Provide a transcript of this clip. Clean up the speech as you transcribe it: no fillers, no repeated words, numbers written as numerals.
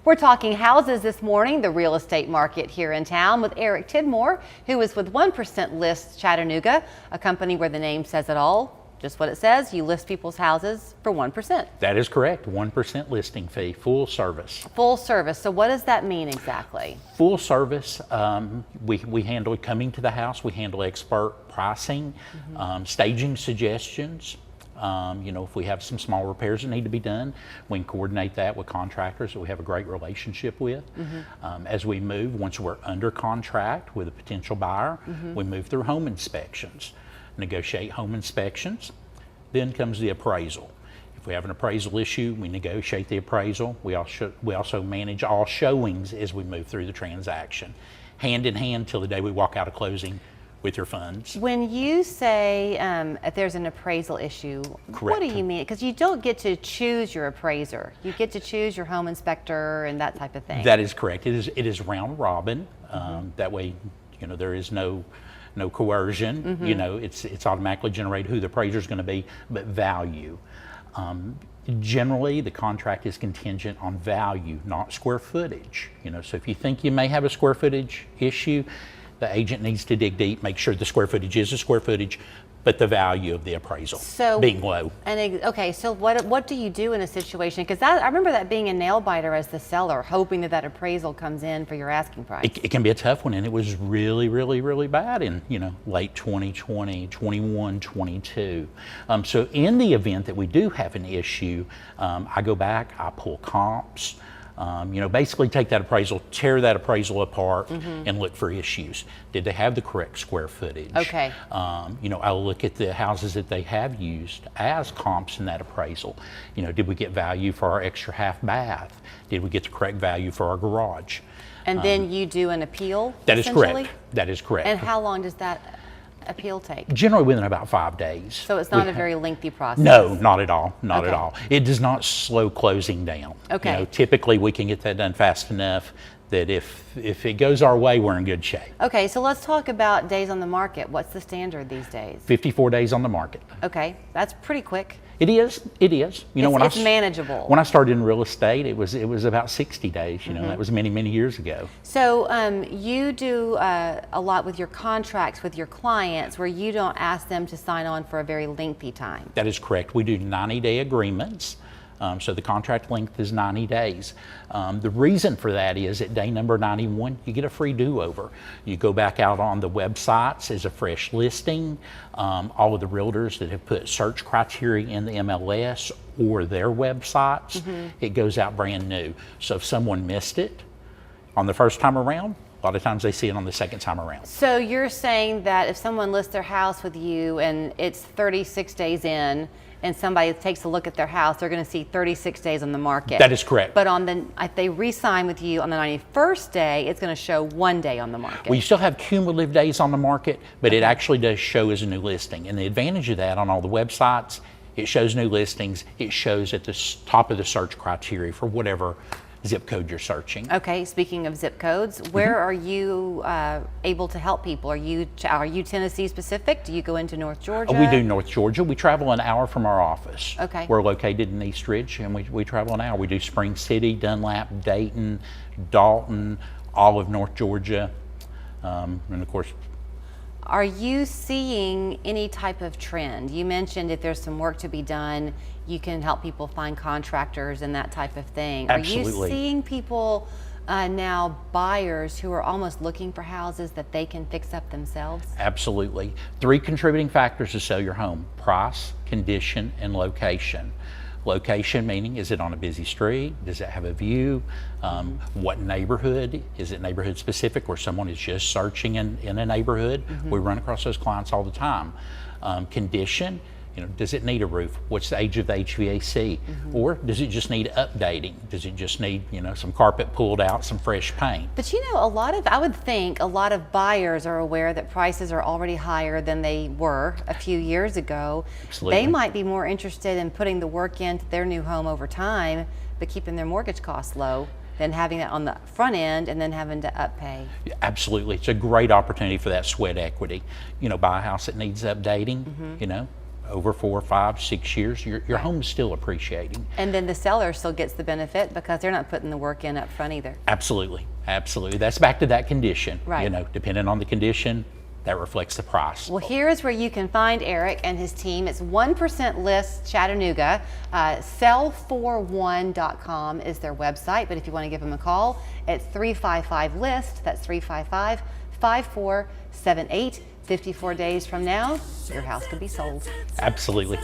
We're talking houses this morning, the real estate market here in town, with Eric Tidmore, who is with 1% List Chattanooga, a company where the name says it all. Just what it says, you list people's houses for 1%. That is correct, 1% listing fee, full service. Full service, so what does that mean exactly? Full service, we handle coming to the house, we handle expert pricing, staging suggestions. If we have some small repairs that need to be done, we can coordinate that with contractors that we have a great relationship with. As we move, once we're under contract with a potential buyer, we move through home inspections, negotiate home inspections. Then comes the appraisal. If we have an appraisal issue, we negotiate the appraisal. We also manage all showings as we move through the transaction, hand in hand till the day we walk out of closing with your funds. When you say if there's an appraisal issue, what do you mean? Because you don't get to choose your appraiser. You get to choose your home inspector and that type of thing. That is correct. It is round robin. That way, there is no coercion. It's automatically generated who the appraiser is going to be, but value. Generally, the contract is contingent on value, not square footage. So if you think you may have a square footage issue, the agent needs to dig deep, make sure the square footage is the square footage, but the value of the appraisal being low. And okay, so what do you do in a situation? Because I remember that being a nail biter as the seller, hoping that appraisal comes in for your asking price. It can be a tough one, and it was really, really, really bad in late 2020, 21, 22. So in the event that we do have an issue, I go back, I pull comps. Basically take that appraisal, tear that appraisal apart, and look for issues. Did they have the correct square footage? Okay. I'll look at the houses that they have used as comps in that appraisal. Did we get value for our extra half bath? Did we get the correct value for our garage? And then you do an appeal? That is correct. That is correct. And how long does that appeal take? Generally within about 5 days. So it's not a very lengthy process? No, not at all. Not at all. It does not slow closing down. Okay. Typically we can get that done fast enough that if it goes our way, we're in good shape. Okay, so let's talk about days on the market. What's the standard these days? 54 days on the market. Okay, that's pretty quick. It is. It's manageable. When I started in real estate, it was about 60 days. That was many, many years ago. So you do a lot with your contracts with your clients where you don't ask them to sign on for a very lengthy time. That is correct. We do 90-day agreements. So the contract length is 90 days. The reason for that is at day number 91, you get a free do-over. You go back out on the websites as a fresh listing. All of the realtors that have put search criteria in the MLS or their websites, it goes out brand new. So if someone missed it on the first time around, a lot of times they see it on the second time around. So you're saying that if someone lists their house with you and it's 36 days in, and somebody takes a look at their house, they're going to see 36 days on the market. That is correct. But if they re-sign with you on the 91st day, it's going to show 1 day on the market. Well, you still have cumulative days on the market, but it actually does show as a new listing. And the advantage of that on all the websites, it shows new listings. It shows at the top of the search criteria for whatever zip code you're searching. Okay, speaking of zip codes, where are you able to help people? Are you Tennessee specific? Do you go into North Georgia? We do North Georgia. We travel an hour from our office. Okay. We're located in East Ridge, and we travel an hour. We do Spring City, Dunlap, Dayton, Dalton, all of North Georgia, and of course. Are you seeing any type of trend? You mentioned if there's some work to be done, you can help people find contractors and that type of thing. Absolutely. Are you seeing people now, buyers who are almost looking for houses that they can fix up themselves? Absolutely. 3 contributing factors to sell your home: price, condition, and location. Location meaning, is it on a busy street? Does it have a view? What neighborhood? Is it neighborhood specific where someone is just searching in a neighborhood? We run across those clients all the time. Condition, does it need a roof? What's the age of the HVAC? Or does it just need updating? Does it just need, some carpet pulled out, some fresh paint? But I would think a lot of buyers are aware that prices are already higher than they were a few years ago. Absolutely. They might be more interested in putting the work into their new home over time, but keeping their mortgage costs low than having that on the front end and then having to uppay. Absolutely. It's a great opportunity for that sweat equity. Buy a house that needs updating, over 4, 5, 6 years, your home is still appreciating. And then the seller still gets the benefit because they're not putting the work in up front either. Absolutely, absolutely. That's back to that condition. Right. You know, depending on the condition, that reflects the price. Well, here is where you can find Eric and his team. It's 1% List Chattanooga. Sell41.com is their website, but if you want to give them a call, it's 355-LIST. That's 355-5478. 54 days from now, your house could be sold. Absolutely.